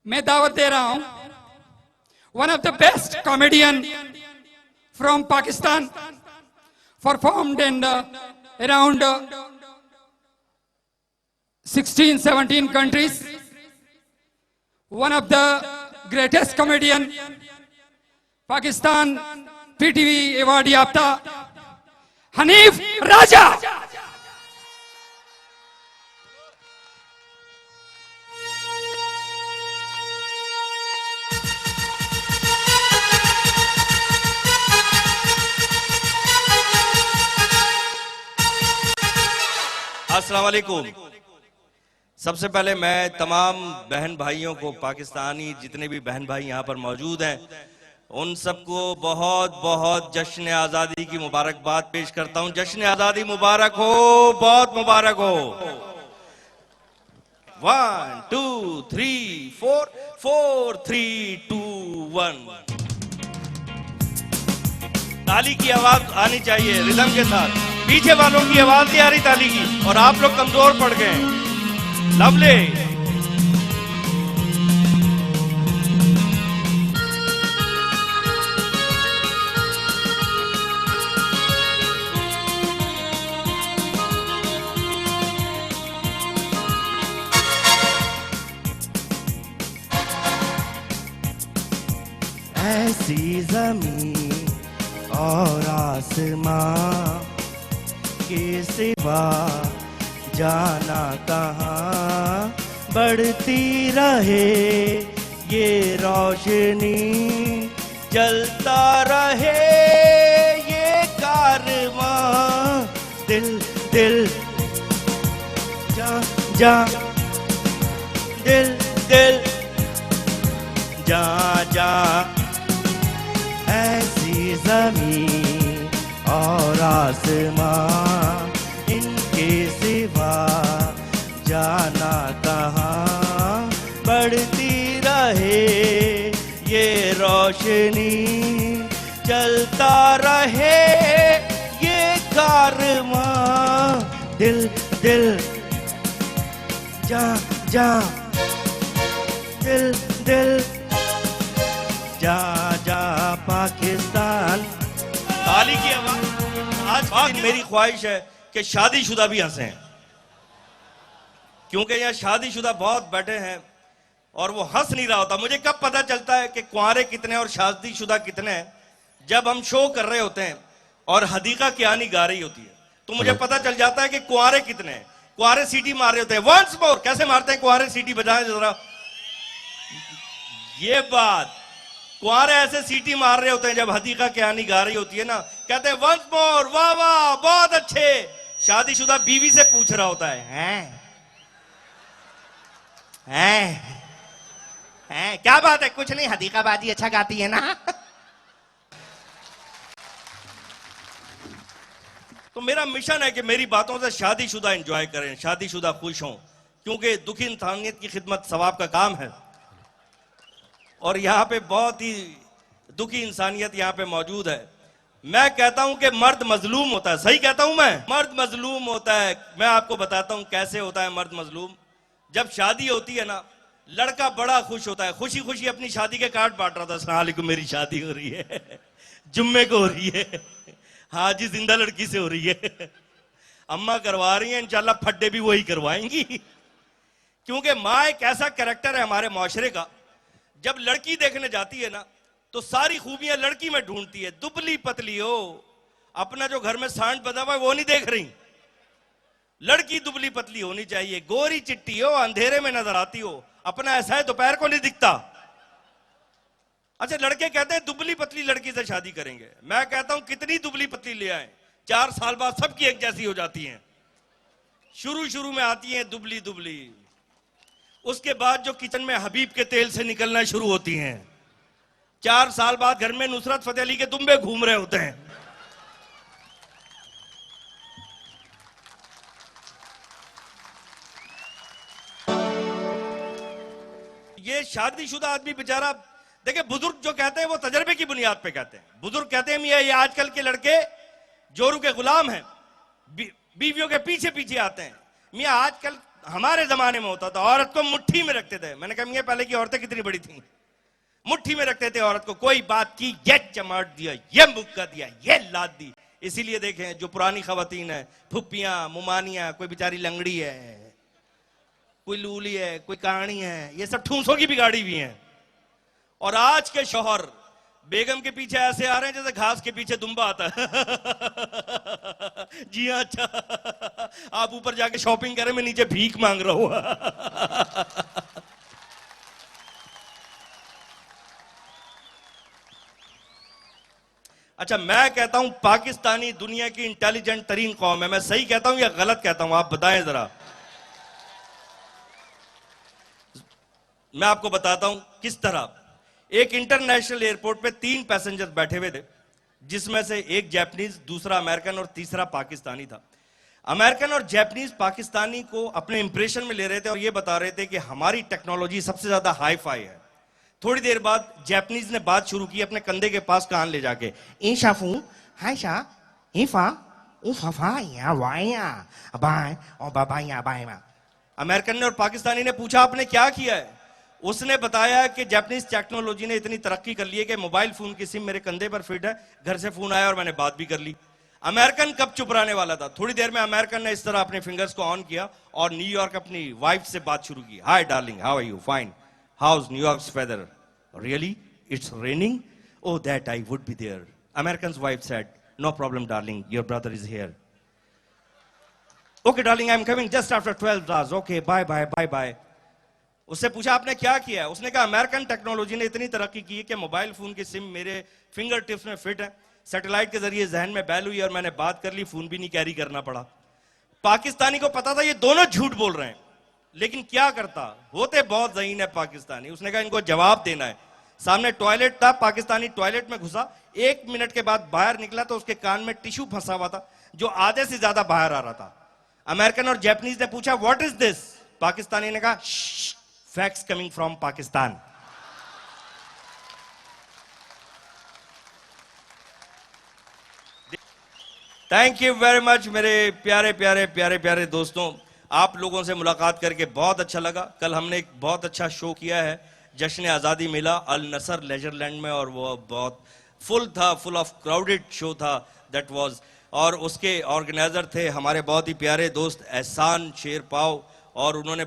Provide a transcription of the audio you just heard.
मैं दावत दे रहा हूं one of the best comedian from Pakistan performed in around 16-17 countries. One of the greatest comedian, Pakistan PTV award याफ्ता हनीफ राजा। अस्सलाम वालेकुम। सबसे पहले मैं तमाम बहन भाइयों को, पाकिस्तानी जितने भी बहन भाई यहाँ पर मौजूद हैं, उन सबको बहुत बहुत जश्न आज़ादी की मुबारकबाद पेश करता हूँ। जश्न आज़ादी मुबारक हो, बहुत मुबारक हो। 1 2 3 4 4 3 2 1। ताली की आवाज आनी चाहिए रिदम के साथ। पीछे वालों की आवाज नहीं आ रही ताली की, और आप लोग कमजोर पड़ गए हैं। लवली। ऐसी ज़मीन और आसमां के सिवा जाना कहाँ, बढ़ती रहे ये रोशनी, जलता रहे ये कारवां। दिल दिल जा जा, दिल दिल जा जा। ऐसी ज़मीन और आसमां, इनके सिवा जाना कहाँ, बढ़ती रहे ये रोशनी, चलता रहे ये कारवां। दिल दिल जा जा, दिल दिल जा जा पाकिस्तान। ताली की आवाज। आज मेरी ख्वाहिश है कि शादीशुदा भी हंसें, क्योंकि यहाँ शादीशुदा बहुत बैठे हैं और वो हंस नहीं रहा होता। मुझे कब पता चलता है कि कुंवारे कितने और शादीशुदा कितने हैं? जब हम शो कर रहे होते हैं और हदीका कियानी गा रही होती है, तो मुझे पता चल जाता है कि कुंवारे कितने हैं। कुंवारे सीटी मार रहे होते हैं। वंस मोर, कैसे मारते हैं कुंवारे? सीटी बजाएं जरा। ये बात, कुंवारे ऐसे सीटी मार रहे होते हैं जब हदीका कियानी गा रही होती है ना, कहते हैं वंस मोर, वाह वाह, बहुत अच्छे। शादीशुदा बीवी से पूछ रहा होता है, हैं क्या बात है? कुछ नहीं, हदीका बाजी अच्छा गाती है ना। तो मेरा मिशन है कि मेरी बातों से शादीशुदा एंजॉय करें, शादीशुदा खुश हों, क्योंकि दुखी इंसानियत की खिदमत सवाब का काम है। और यहाँ पे बहुत ही दुखी इंसानियत यहाँ पे मौजूद है। मैं कहता हूं कि मर्द मजलूम होता है। सही कहता हूं मैं? मर्द मजलूम होता है। मैं आपको बताता हूं कैसे होता है मर्द मजलूम। जब शादी होती है ना, लड़का बड़ा खुश होता है, खुशी खुशी अपनी शादी के कार्ड बांट रहा था। अस्सलाम वालेकुम, मेरी शादी हो रही है, जुम्मे को हो रही है, हाँ जी, जिंदा लड़की से हो रही है, अम्मा करवा रही है, इंशाल्लाह फड्डे भी वही करवाएंगी। क्योंकि माँ एक ऐसा कैरेक्टर है हमारे मुआशरे का। जब लड़की देखने जाती है ना, तो सारी खूबियां लड़की में ढूंढती है। दुबली पतली हो, अपना जो घर में सांड बंधा हुआ है वो नहीं देख रही। लड़की दुबली पतली होनी चाहिए, गोरी चिट्टी हो, अंधेरे में नजर आती हो, अपना ऐसा है दोपहर को नहीं दिखता। अच्छा, लड़के कहते हैं दुबली पतली लड़की से शादी करेंगे। मैं कहता हूं कितनी दुबली पतली ले आए, 4 साल बाद सबकी एक जैसी हो जाती हैं। शुरू में आती हैं दुबली दुबली, उसके बाद जो किचन में हबीब के तेल से निकलना शुरू होती हैं, 4 साल बाद घर में नुसरत फतेह अली के दुम्बे घूम रहे होते हैं। ये शादीशुदा आदमी बेचारा, देखिए बुजुर्ग जो कहते हैं वो तजर्बे की बुनियाद पे कहते हैं। बुजुर्ग कहते हैं मियां ये आजकल के लड़के जोरू के गुलाम हैं, बीवियों के पीछे पीछे आते हैं। मियां आजकल हमारे जमाने में होता था, औरत को मुट्ठी में रखते थे। मैंने कहा पहले की औरतें कितनी बड़ी थी, मुट्ठी में रखते थे औरत को। कोई बात की ये चमाट दिया, ये मुक्का दिया, ये लाद दी। इसीलिए देखें जो पुरानी खवातीन है, फुप्पियां मुमानियां, कोई बेचारी लंगड़ी है, कोई लूली है, कोई कहानी है, ये सब ठूसों की बिगाड़ी भी हैं। और आज के शौहर बेगम के पीछे ऐसे आ रहे हैं जैसे घास के पीछे दुम्बा आता है। जी हाँ, अच्छा आप ऊपर जाके शॉपिंग करें, मैं नीचे भीख मांग रहा हूं। अच्छा, मैं कहता हूं पाकिस्तानी दुनिया की इंटेलिजेंट तरीन कौम है। मैं सही कहता हूं या गलत कहता हूं, आप बताएं जरा। मैं आपको बताता हूं किस तरह। एक इंटरनेशनल एयरपोर्ट पे 3 पैसेंजर बैठे हुए थे, जिसमें से एक जापानीज, दूसरा अमेरिकन और तीसरा पाकिस्तानी था। अमेरिकन और जापानीज पाकिस्तानी को अपने इंप्रेशन में ले रहे थे और ये बता रहे थे कि हमारी टेक्नोलॉजी सबसे ज्यादा हाई फाई है। थोड़ी देर बाद जापानीज ने बात शुरू की, अपने कंधे के पास कान ले जाके, ईशाफू हाइशा ईफा उफाफा या वाया बाय और बाबाया बायमा। अमेरिकन ने और पाकिस्तानी ने पूछा आपने क्या किया है? उसने बताया कि जापानीज टेक्नोलॉजी ने इतनी तरक्की कर ली है कि मोबाइल फोन की सिम मेरे कंधे पर फिट है, घर से फोन आया और मैंने बात भी कर ली। अमेरिकन कब चुप रहने वाला था? थोड़ी देर में अमेरिकन ने इस तरह अपने फिंगर्स को ऑन किया और न्यूयॉर्क अपनी वाइफ से बात शुरू की। Hi darling, how are you? Fine. How is New York's weather? Really? It's raining? Oh that I would be there. Americans wife said, no problem darling, your brother is here. Okay darling, I am coming just after 12 hours। Okay, bye bye bye bye. उससे पूछा आपने क्या किया है? उसने कहा American technology ने इतनी तरक्की की है कि मोबाइल फोन की सिम मेरे फिंगर टिप्स में फिट है, सैटेलाइट के जरिए जहन में बैल हुई और मैंने बात कर ली, फोन भी नहीं कैरी करना पड़ा। पाकिस्तानी को पता था ये दोनों झूठ बोल रहे हैं, लेकिन क्या करता, होते बहुत ज़हीन है पाकिस्तानी। उसने कहा इनको जवाब देना है। सामने टॉयलेट था, पाकिस्तानी टॉयलेट में घुसा, 1 मिनट के बाद बाहर निकला तो उसके कान में टिश्यू फंसा हुआ था जो आधे से ज्यादा बाहर आ रहा था। अमेरिकन और जापानीज ने पूछा व्हाट इज दिस? पाकिस्तानी ने कहा facts coming from Pakistan. Thank you very much मेरे प्यारे प्यारे प्यारे प्यारे दोस्तों, आप लोगों से मुलाकात करके बहुत अच्छा लगा। कल हमने एक बहुत अच्छा शो किया है, जश्न आज़ादी मिला अल नसर लेजरलैंड में, और वो बहुत फुल था, फुल ऑफ क्राउडेड शो था दैट वाज। और उसके ऑर्गेनाइजर थे हमारे बहुत ही प्यारे दोस्त एहसान शेरपाव, और उन्होंने